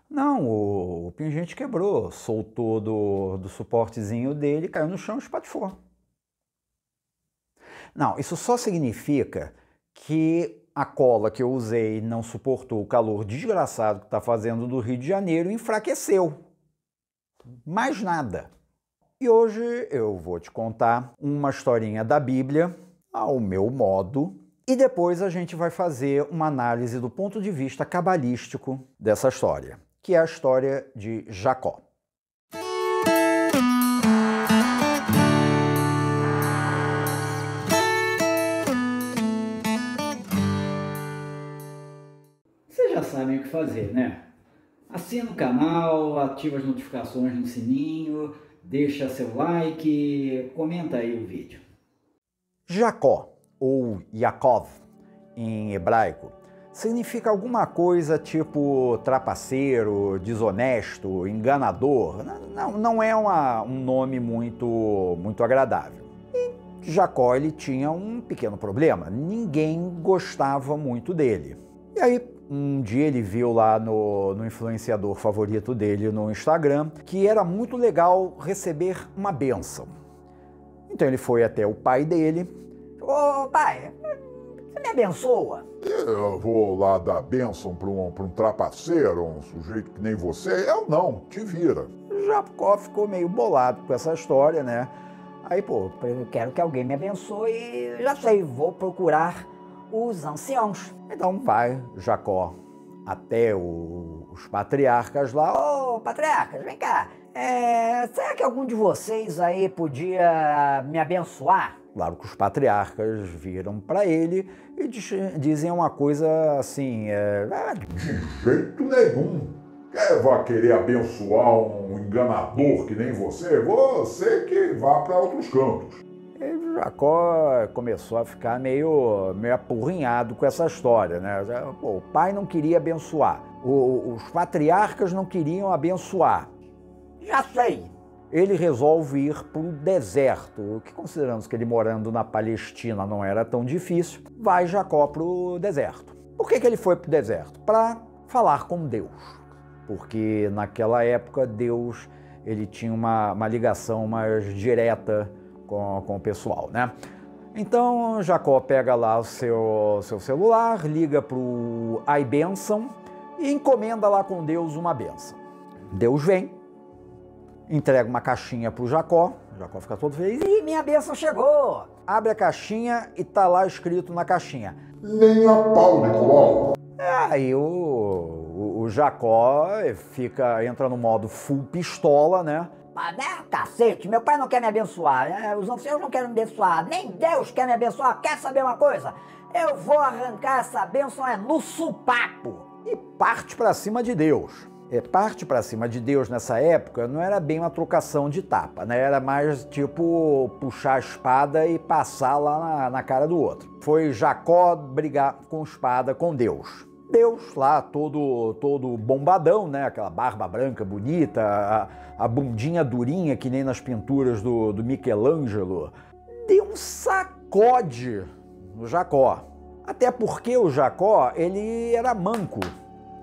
Não, o pingente quebrou, soltou do suportezinho dele, caiu no chão e espatifou. Não, isso só significa que a cola que eu usei não suportou o calor desgraçado que está fazendo do Rio de Janeiro e enfraqueceu. Mais nada. E hoje eu vou te contar uma historinha da Bíblia, ao meu modo, e depois a gente vai fazer uma análise do ponto de vista cabalístico dessa história, que é a história de Jacó. Vocês já sabem o que fazer, né? Assina o canal, ativa as notificações no sininho, deixa seu like, comenta aí o vídeo. Jacó, ou Yaakov, em hebraico, significa alguma coisa tipo trapaceiro, desonesto, enganador. Não é um nome muito agradável. E Jacó ele tinha um pequeno problema, ninguém gostava muito dele. E aí, um dia ele viu lá no influenciador favorito dele no Instagram que era muito legal receber uma bênção. Então ele foi até o pai dele. Ô pai, você me abençoa? Eu vou lá dar bênção para um trapaceiro, um sujeito que nem você? Eu não, te vira. Jacó ficou meio bolado com essa história, né? Aí, pô, Eu quero que alguém me abençoe, já sei, vou procurar os anciãos. então vai Jacó até os patriarcas lá. Ô patriarcas, vem cá, será que algum de vocês aí podia me abençoar? Claro que os patriarcas viram para ele e dizem uma coisa assim: De jeito nenhum. Quem vai querer abençoar um enganador que nem você? Você que vá para outros cantos. E Jacó começou a ficar meio apurrinhado com essa história, né? Pô, o pai não queria abençoar, os patriarcas não queriam abençoar. Já sei. Ele resolve ir para o deserto, que consideramos que ele morando na Palestina não era tão difícil, vai Jacó para o deserto. Por que ele foi para o deserto? Para falar com Deus. Porque naquela época Deus ele tinha uma ligação mais direta com o pessoal, né? Então Jacó pega lá o seu celular, liga para o iBênção e encomenda lá com Deus uma bênção. Deus vem, entrega uma caixinha pro Jacó fica todo feliz. E minha bênção chegou. Abre a caixinha e tá lá escrito na caixinha: Nem a pau, Nicolau. Aí o Jacó entra no modo full pistola, né? Mas né, cacete, meu pai não quer me abençoar, os anciãos não querem me abençoar, nem Deus quer me abençoar. Quer saber uma coisa? Eu vou arrancar essa bênção no supapo. E parte pra cima de Deus. Parte pra cima de Deus nessa época não era bem uma trocação de tapa, né? Era mais tipo puxar a espada e passar lá na cara do outro. Foi Jacó brigar com espada com Deus. Deus lá todo bombadão, né? Aquela barba branca bonita, a bundinha durinha que nem nas pinturas do Michelangelo. Deu um sacode no Jacó. Até porque o Jacó, ele era manco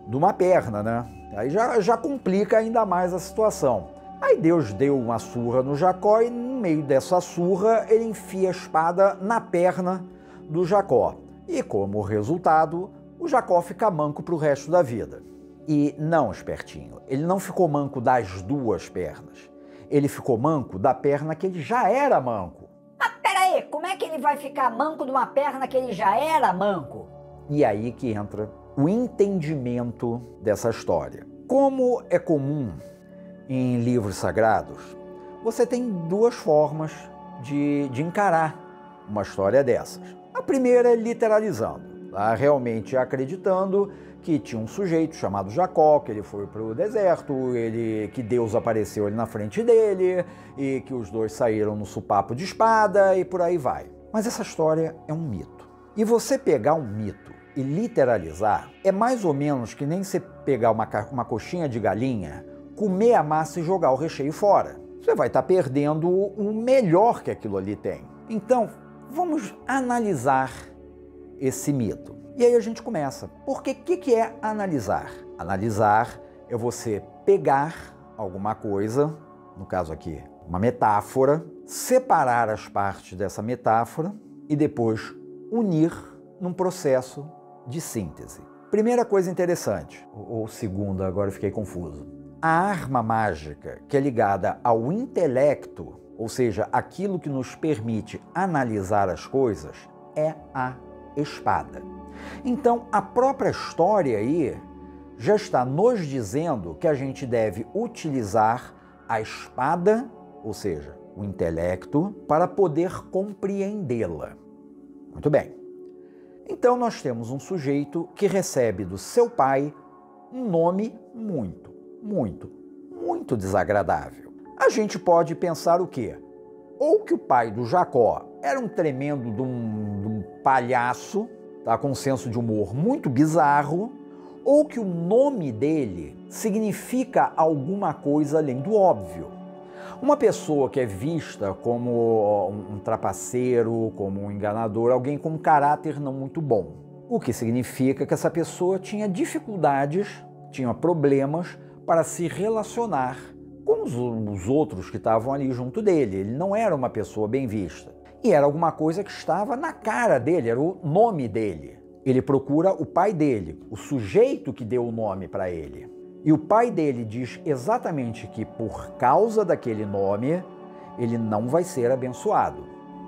de uma perna, né? Aí já complica ainda mais a situação. Aí Deus deu uma surra no Jacó e no meio dessa surra ele enfia a espada na perna do Jacó. E como resultado, o Jacó fica manco pro resto da vida. E não, espertinho, ele não ficou manco das duas pernas. Ele ficou manco da perna que ele já era manco. Mas peraí, como é que ele vai ficar manco de uma perna que ele já era manco? E aí que entra o entendimento dessa história. Como é comum em livros sagrados, você tem duas formas de encarar uma história dessas. A primeira é literalizando, tá? Realmente acreditando que tinha um sujeito chamado Jacó, que ele foi para o deserto, que Deus apareceu ali na frente dele, e que os dois saíram no sopapo de espada e por aí vai. Mas essa história é um mito. E você pegar um mito e literalizar é mais ou menos que nem você pegar uma coxinha de galinha, comer a massa e jogar o recheio fora. Você vai estar perdendo o melhor que aquilo ali tem. Então, vamos analisar esse mito. E aí a gente começa. Porque o que é analisar? Analisar é você pegar alguma coisa, no caso aqui, uma metáfora, separar as partes dessa metáfora e depois unir num processo de síntese. Primeira coisa interessante, ou segunda, agora eu fiquei confuso. A arma mágica que é ligada ao intelecto, ou seja, aquilo que nos permite analisar as coisas, é a espada. Então, a própria história aí já está nos dizendo que a gente deve utilizar a espada, ou seja, o intelecto, para poder compreendê-la. Muito bem. Então, nós temos um sujeito que recebe do seu pai um nome muito desagradável. A gente pode pensar o quê? Ou que o pai do Jacó era um tremendo de um palhaço, tá, com um senso de humor muito bizarro, ou que o nome dele significa alguma coisa além do óbvio. Uma pessoa que é vista como um trapaceiro, como um enganador, alguém com um caráter não muito bom. O que significa que essa pessoa tinha dificuldades, tinha problemas para se relacionar com os outros que estavam ali junto dele. Ele não era uma pessoa bem vista. E era alguma coisa que estava na cara dele, era o nome dele. Ele procura o pai dele, o sujeito que deu o nome para ele. E o pai dele diz exatamente que por causa daquele nome, ele não vai ser abençoado.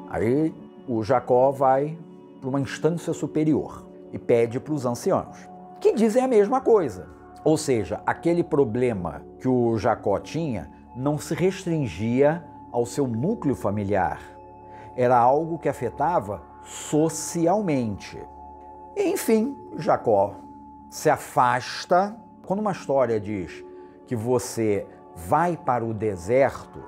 Aí o Jacó vai para uma instância superior e pede para os anciãos, que dizem a mesma coisa. Ou seja, aquele problema que o Jacó tinha não se restringia ao seu núcleo familiar. Era algo que afetava socialmente. Enfim, Jacó se afasta. Quando uma história diz que você vai para o deserto,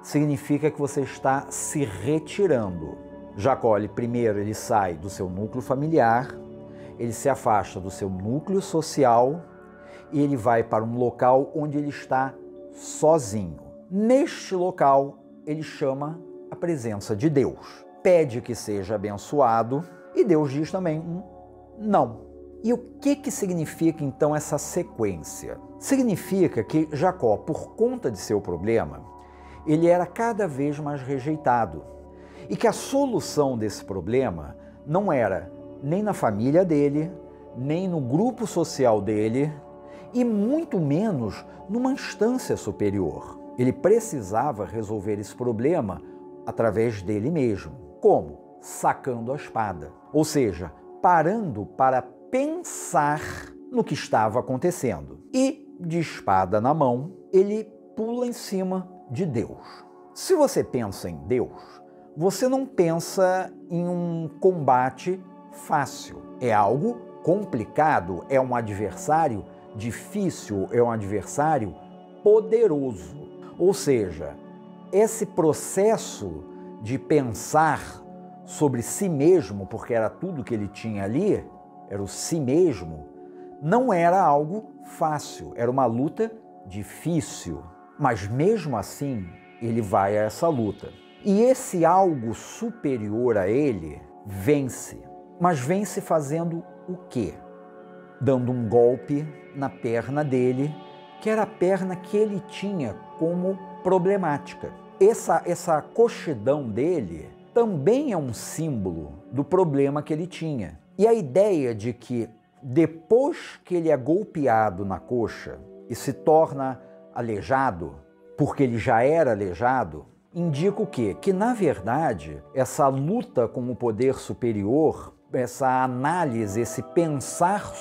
significa que você está se retirando. Jacó, primeiro ele sai do seu núcleo familiar, ele se afasta do seu núcleo social e ele vai para um local onde ele está sozinho. Neste local, ele chama a presença de Deus, pede que seja abençoado e Deus diz também não. E o que significa então essa sequência? Significa que Jacó, por conta de seu problema, ele era cada vez mais rejeitado. E que a solução desse problema não era nem na família dele, nem no grupo social dele, e muito menos numa instância superior. Ele precisava resolver esse problema através dele mesmo. Como? Sacando a espada. Ou seja, parando para pensar no que estava acontecendo. E, de espada na mão, ele pula em cima de Deus. Se você pensa em Deus, você não pensa em um combate fácil. É algo complicado, é um adversário difícil, é um adversário poderoso. Ou seja, esse processo de pensar sobre si mesmo, porque era tudo que ele tinha ali, era o si mesmo, não era algo fácil, era uma luta difícil. Mas mesmo assim, ele vai a essa luta. E esse algo superior a ele vence. Mas vence fazendo o quê? Dando um golpe na perna dele, que era a perna que ele tinha como problemática. Essa coxidão dele também é um símbolo do problema que ele tinha. E a ideia de que depois que ele é golpeado na coxa e se torna aleijado, porque ele já era aleijado, indica o quê? Que, na verdade, essa luta com o poder superior, essa análise, esse pensar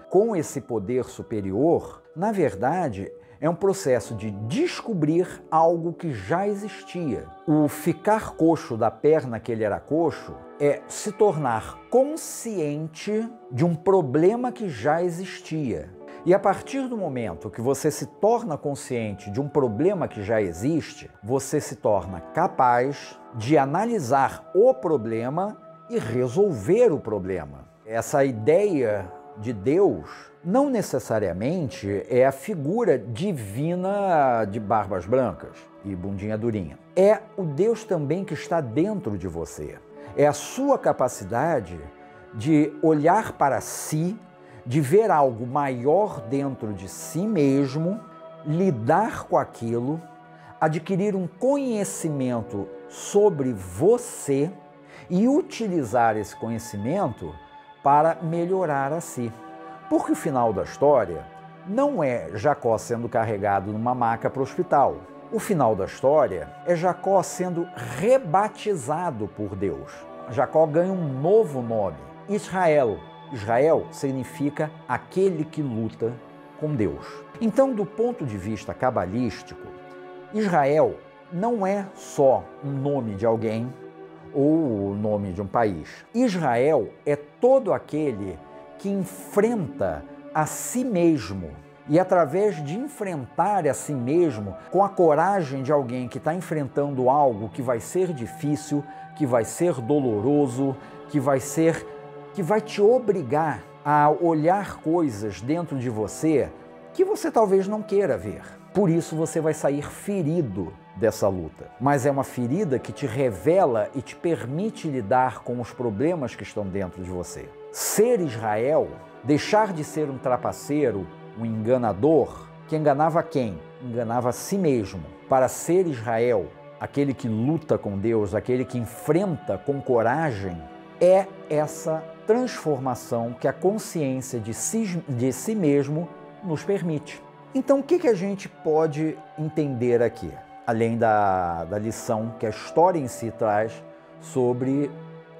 com esse poder superior, na verdade, é um processo de descobrir algo que já existia. O ficar coxo da perna que ele era coxo é se tornar consciente de um problema que já existia. E a partir do momento que você se torna consciente de um problema que já existe, você se torna capaz de analisar o problema e resolver o problema. Essa ideia de Deus não necessariamente é a figura divina de barbas brancas e bundinha durinha. É o Deus também que está dentro de você. É a sua capacidade de olhar para si, de ver algo maior dentro de si mesmo, lidar com aquilo, adquirir um conhecimento sobre você e utilizar esse conhecimento para melhorar a si. Porque o final da história não é Jacó sendo carregado numa maca para o hospital. O final da história é Jacó sendo rebatizado por Deus. Jacó ganha um novo nome, Israel. Israel significa aquele que luta com Deus. Então, do ponto de vista cabalístico, Israel não é só um nome de alguém ou o nome de um país. Israel é todo aquele que enfrenta a si mesmo. E através de enfrentar a si mesmo, com a coragem de alguém que está enfrentando algo que vai ser difícil, que vai ser doloroso, que vai te obrigar a olhar coisas dentro de você que você talvez não queira ver. Por isso você vai sair ferido dessa luta. Mas é uma ferida que te revela e te permite lidar com os problemas que estão dentro de você. Ser Israel, deixar de ser um trapaceiro, um enganador, que enganava quem? Enganava a si mesmo. Para ser Israel, aquele que luta com Deus, aquele que enfrenta com coragem, é essa transformação que a consciência de si mesmo nos permite. Então, o que a gente pode entender aqui? Além da lição que a história em si traz sobre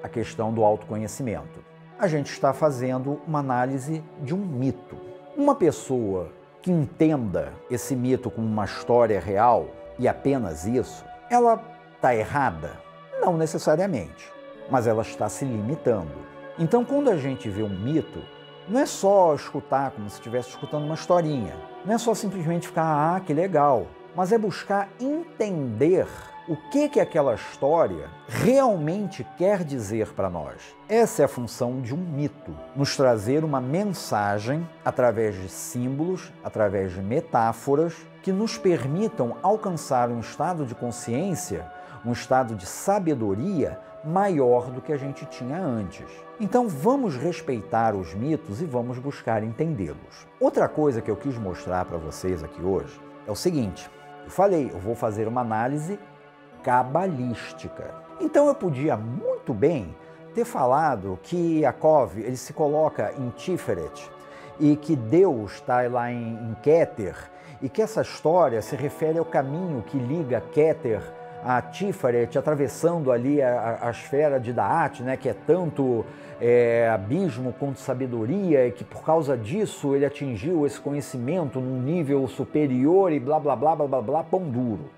a questão do autoconhecimento. A gente está fazendo uma análise de um mito. Uma pessoa que entenda esse mito como uma história real e apenas isso, ela está errada? Não necessariamente, mas ela está se limitando. Então, quando a gente vê um mito, não é só escutar como se estivesse escutando uma historinha. Não é só simplesmente ficar, que legal. Mas é buscar entender o que aquela história realmente quer dizer para nós. Essa é a função de um mito, nos trazer uma mensagem através de símbolos, através de metáforas, que nos permitam alcançar um estado de consciência, um estado de sabedoria maior do que a gente tinha antes. Então vamos respeitar os mitos e vamos buscar entendê-los. Outra coisa que eu quis mostrar para vocês aqui hoje é o seguinte: eu falei, eu vou fazer uma análise cabalística. Então eu podia muito bem ter falado que Yaakov, ele se coloca em Tiferet e que Deus está lá em Keter e que essa história se refere ao caminho que liga Keter a Tiferet, atravessando ali a esfera de Daat, né, que é tanto abismo quanto sabedoria, e que por causa disso ele atingiu esse conhecimento num nível superior e blá blá blá blá blá blá, pão duro.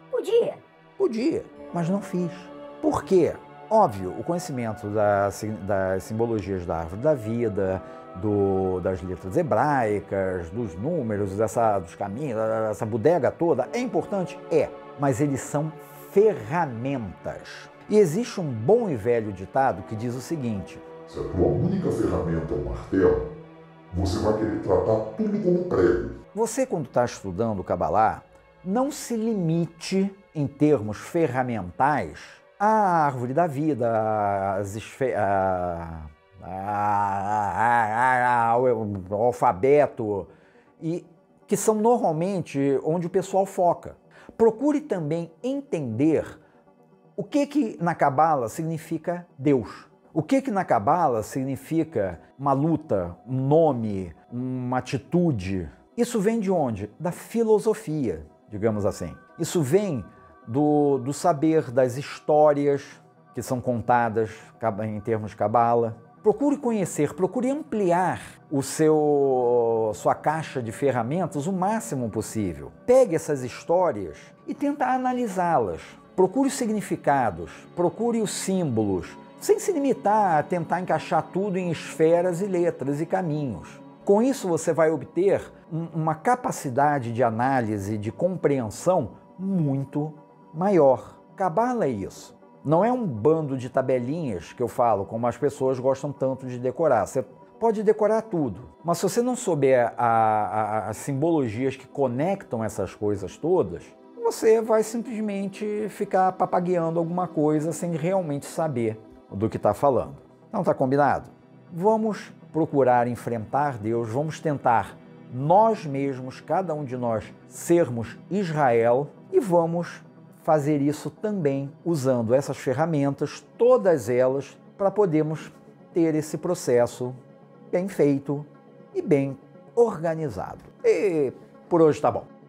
Podia, mas não fiz. Por quê? Óbvio, o conhecimento das simbologias da árvore da vida, das letras hebraicas, dos números, dos caminhos, essa bodega toda, é importante? É, mas eles são ferramentas. E existe um bom e velho ditado que diz o seguinte: se a tua única ferramenta é o martelo, você vai querer tratar tudo como prego. Você, quando está estudando o Kabbalah, não se limite em termos ferramentais à árvore da vida, ao alfabeto, e que são normalmente onde o pessoal foca. Procure também entender o que na Kabbalah significa Deus. O que na Kabbalah significa uma luta, um nome, uma atitude. Isso vem de onde? Da filosofia, digamos assim. Isso vem do saber das histórias que são contadas em termos de Kabbalah. Procure conhecer, procure ampliar sua caixa de ferramentas o máximo possível. Pegue essas histórias e tenta analisá-las. Procure os significados, procure os símbolos, sem se limitar a tentar encaixar tudo em esferas e letras e caminhos. Com isso você vai obter uma capacidade de análise, de compreensão muito maior. Kabbalah é isso. Não é um bando de tabelinhas que eu falo, como as pessoas gostam tanto de decorar. Você pode decorar tudo, mas se você não souber as simbologias que conectam essas coisas todas, você vai simplesmente ficar papagueando alguma coisa sem realmente saber do que está falando. Não está combinado? vamos procurar enfrentar Deus, vamos tentar nós mesmos, cada um de nós, sermos Israel e vamos fazer isso também usando essas ferramentas, todas elas, para podermos ter esse processo bem feito e bem organizado. E por hoje tá bom.